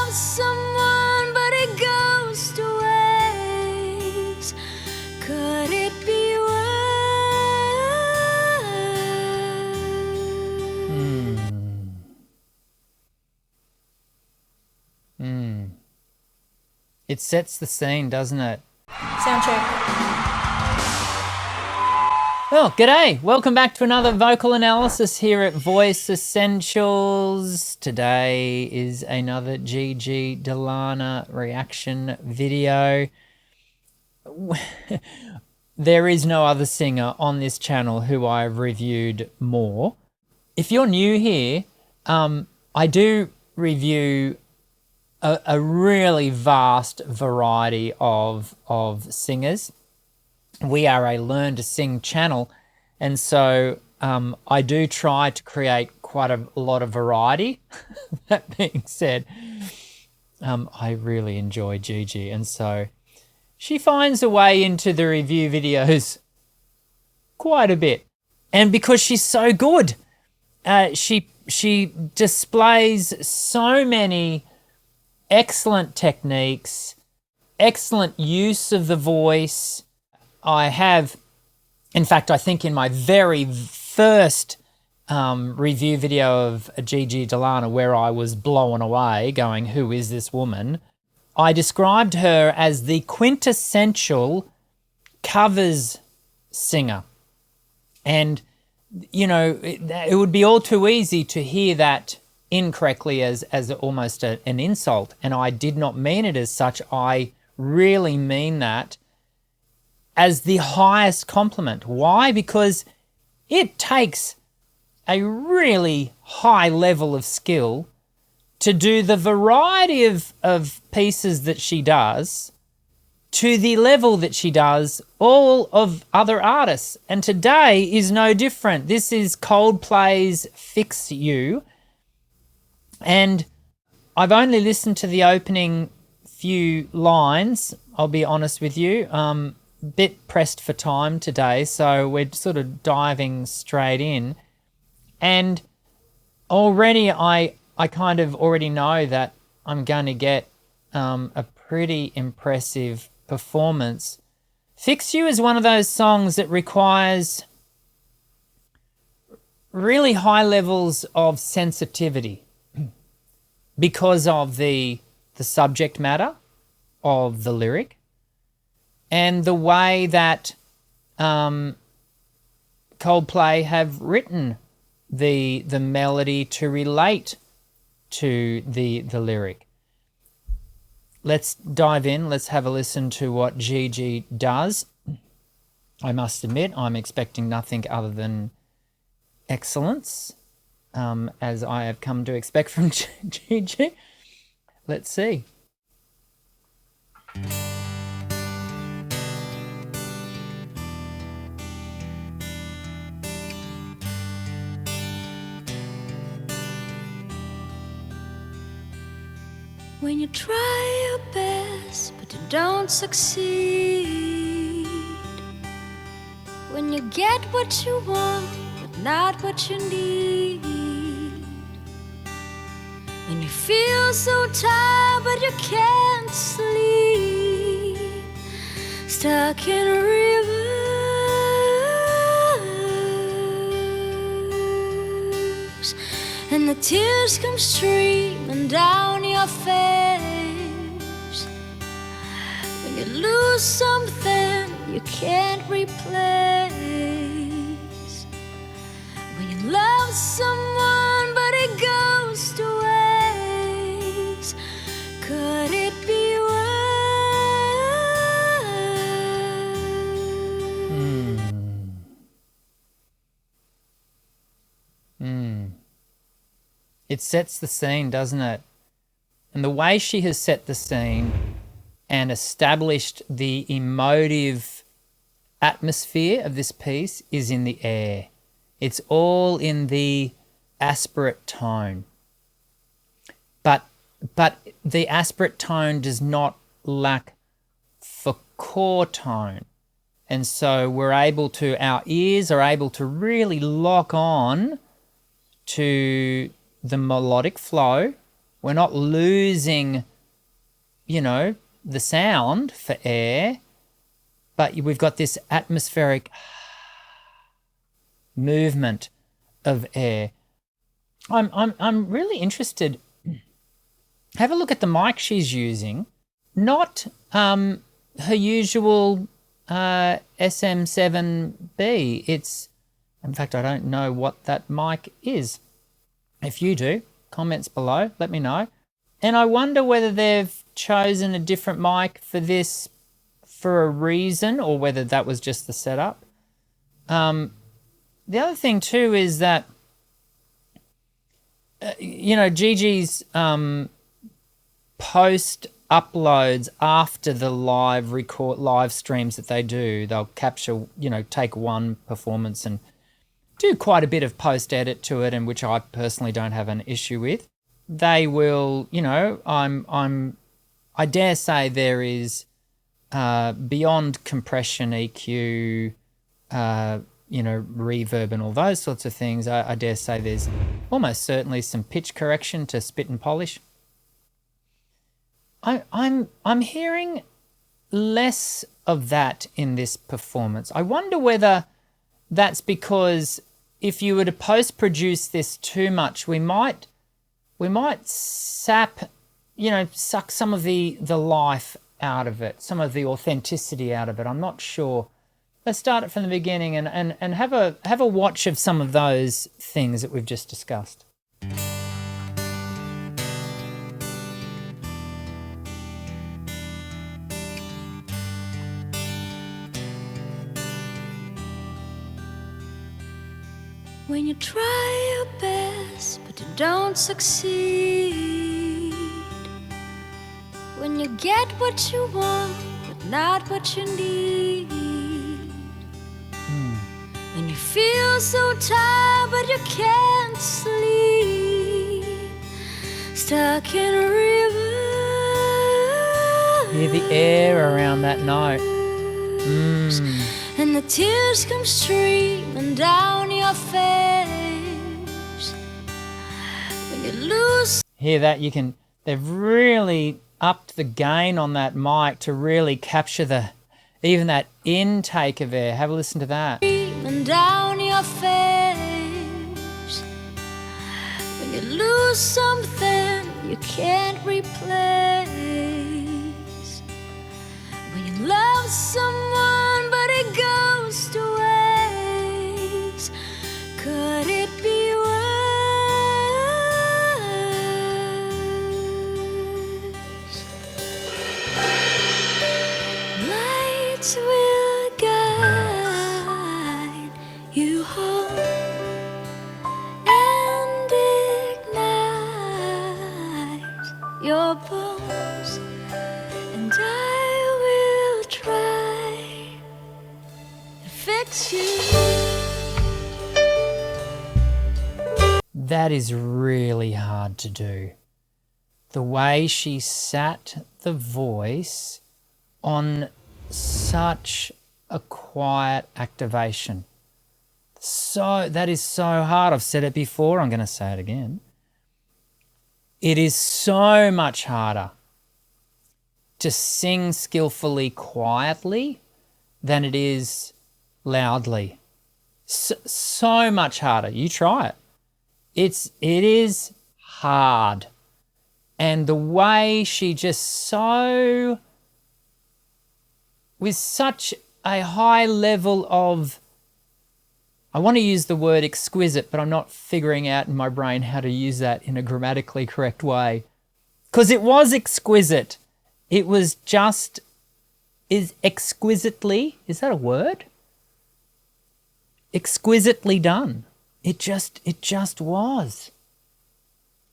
love someone but it goes to waste? Could it be worse? It sets the scene, doesn't it? Soundtrack. Well, g'day. Welcome back to another vocal analysis here at Voice Essentials. Today is another Gigi De Lana reaction video. There is no other singer on this channel who I've reviewed more. If you're new here, I do review a really vast variety of singers. We are a Learn to Sing channel, and so I do try to create quite a lot of variety. That being said, I really enjoy Gigi, and so she finds a way into the review videos quite a bit. And because she's so good, she displays so many excellent techniques, excellent use of the voice. I have, in fact, I think in my very first review video of Gigi De Lana, where I was blown away going, who is this woman? I described her as the quintessential covers singer. And, you know, it would be all too easy to hear that incorrectly as almost an insult. And I did not mean it as such. I really mean that as the highest compliment. Why? Because it takes a really high level of skill to do the variety of pieces that she does to the level that she does all of other artists. And today is no different. This is Coldplay's Fix You. And I've only listened to the opening few lines, I'll be honest with you. Bit pressed for time today, so we're sort of diving straight in. And already I kind of already know that I'm going to get a pretty impressive performance. Fix You is one of those songs that requires really high levels of sensitivity because of the subject matter of the lyric and the way that Coldplay have written the melody to relate to the lyric. Let's dive in. Let's have a listen to what Gigi does. I must admit, I'm expecting nothing other than excellence, as I have come to expect from Gigi. Let's see. When you try your best but you don't succeed, when you get what you want but not what you need, when you feel so tired but you can't sleep, stuck in a reverse, and the tears come streaming down your face, when you lose something you can't replace, when you love someone but it goes to waste, could it be worse? It sets the scene, doesn't it? And the way she has set the scene and established the emotive atmosphere of this piece is in the air. It's all in the aspirate tone. But the aspirate tone does not lack for core tone. And so our ears are able to really lock on to the melodic flow We're not losing, the sound for air, but we've got this atmospheric movement of air. I'm really interested. Have a look at the mic she's using. Not her usual SM7B. It's, in fact, I don't know what that mic is. If you do, comments below, let me know. And I wonder whether they've chosen a different mic for this for a reason, or whether that was just the setup. The other thing too is that, Gigi's post uploads after the live streams that they do, they'll capture, take one performance and do quite a bit of post edit to it, and which I personally don't have an issue with. They will, I dare say there is beyond compression, EQ, reverb and all those sorts of things. I dare say there's almost certainly some pitch correction to spit and polish. I'm hearing less of that in this performance. I wonder whether that's because if you were to post-produce this too much, we might suck some of the life out of it, some of the authenticity out of it. I'm not sure. Let's start it from the beginning and have a watch of some of those things that we've just discussed. When you try your best but you don't succeed, when you get what you want but not what you need, when you feel so tired but you can't sleep, stuck in a river. Hear the air around that note. And the tears come streaming down your face when you lose. Hear that? They've really upped the gain on that mic to really capture even that intake of air. Have a listen to that. Streaming down your face when you lose something you can't replace. When you love someone but it goes to waste, could it be worse? Lights will guide you home and ignite your bones, and I will try to fix you. That is really hard to do. The way she sat the voice on such a quiet activation. So that is so hard. I've said it before. I'm going to say it again. It is so much harder to sing skillfully quietly than it is loudly. So much harder. You try it. It is hard. And the way she just with such a high level of, I want to use the word exquisite, but I'm not figuring out in my brain how to use that in a grammatically correct way. Because it was exquisite. It was just, is that a word? Exquisitely done. It just was.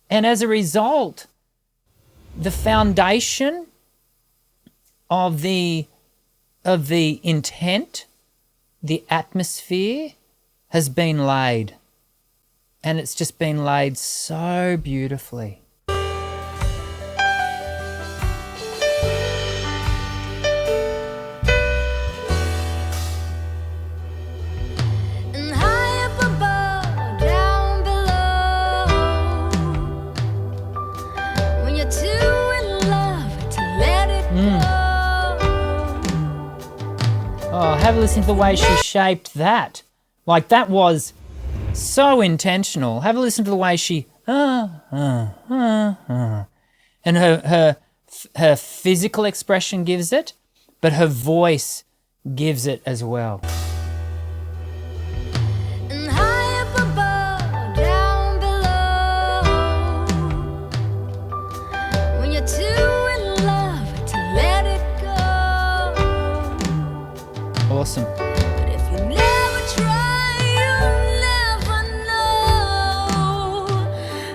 And as a result, the foundation of the intent, the atmosphere has been laid. And it's just been laid so beautifully. And high up above, down below, have a listen to the way she shaped that. Like, that was so intentional. Have a listen to the way she and her physical expression gives it, but her voice gives it as well. And high up above, down below, when you're too in love to let it go. Awesome. But if you never try, you'll never know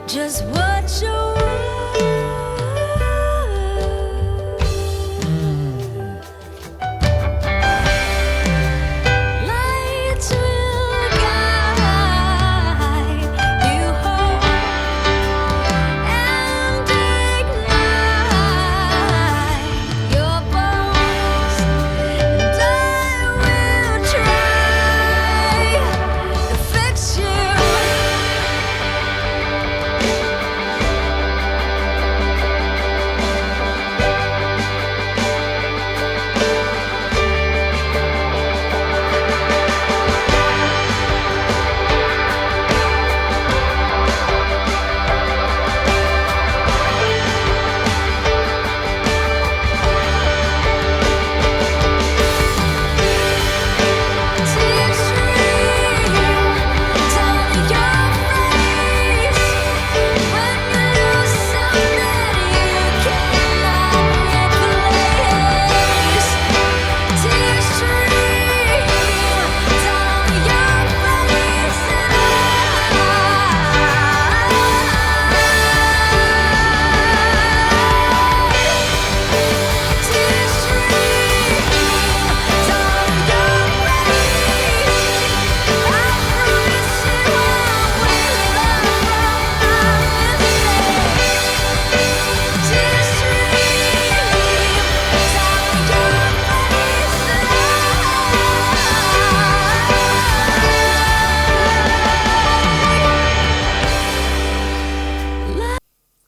just what you're worth. Lights will guide you home and ignite your bones, and I will try to fix you.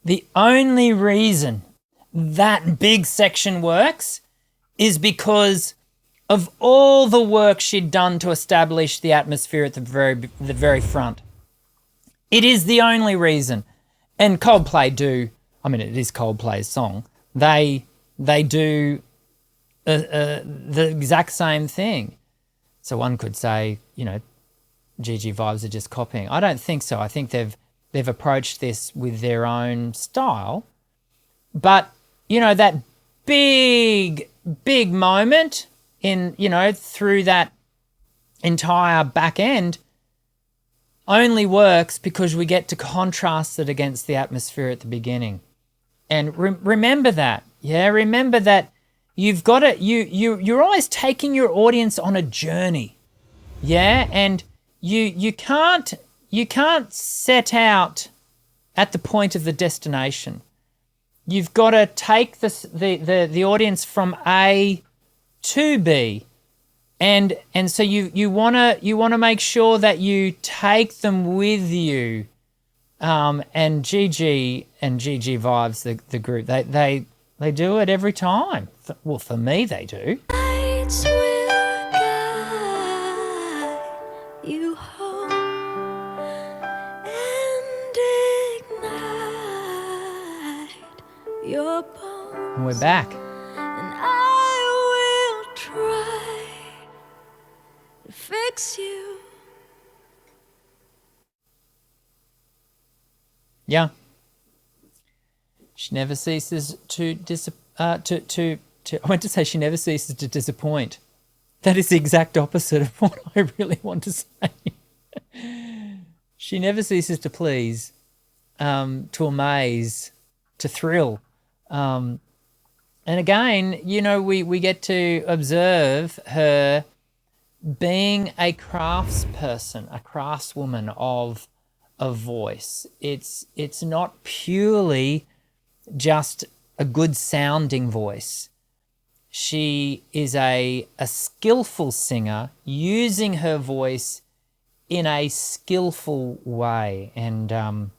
The only reason that big section works is because of all the work she'd done to establish the atmosphere at the very front. It is the only reason. And Coldplay do, I mean, it is Coldplay's song. They do the exact same thing. So one could say, you know, Gigi vibes are just copying. I don't think so. I think they've approached this with their own style. But, you know, that big moment in, you know, through that entire back end only works because we get to contrast it against the atmosphere at the beginning. And remember that. Yeah, remember that you've got to, you're always taking your audience on a journey. Yeah, and you can't set out at the point of the destination. You've got to take the audience from A to B, and so you wanna make sure that you take them with you. And Gigi Vibes, the group, they do it every time. Well, for me, they do. Lights will guide you home and ignite your bones. And we're back. And I will try to fix you. Yeah. She never ceases to I went to say she never ceases to disappoint. That is the exact opposite of what I really want to say. She never ceases to please, to amaze, to thrill. And again, you know, we get to observe her being a craftsperson, a craftswoman of voice. It's not purely just a good sounding voice. She is a skillful singer using her voice in a skillful way. And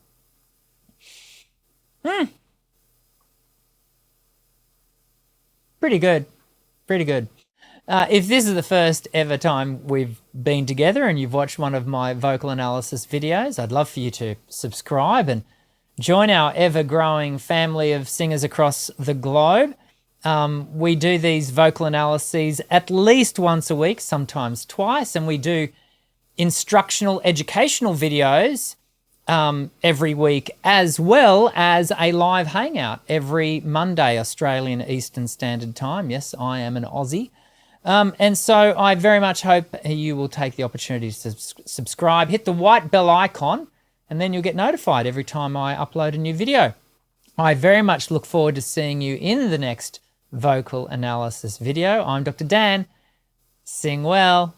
pretty good. If this is the first ever time we've been together and you've watched one of my vocal analysis videos, I'd love for you to subscribe and join our ever-growing family of singers across the globe. We do these vocal analyses at least once a week, sometimes twice, and we do instructional, educational videos every week, as well as a live hangout every Monday, Australian Eastern Standard Time. Yes, I am an Aussie. And so I very much hope you will take the opportunity to subscribe, hit the white bell icon, and then you'll get notified every time I upload a new video. I very much look forward to seeing you in the next vocal analysis video. I'm Dr. Dan. Sing well.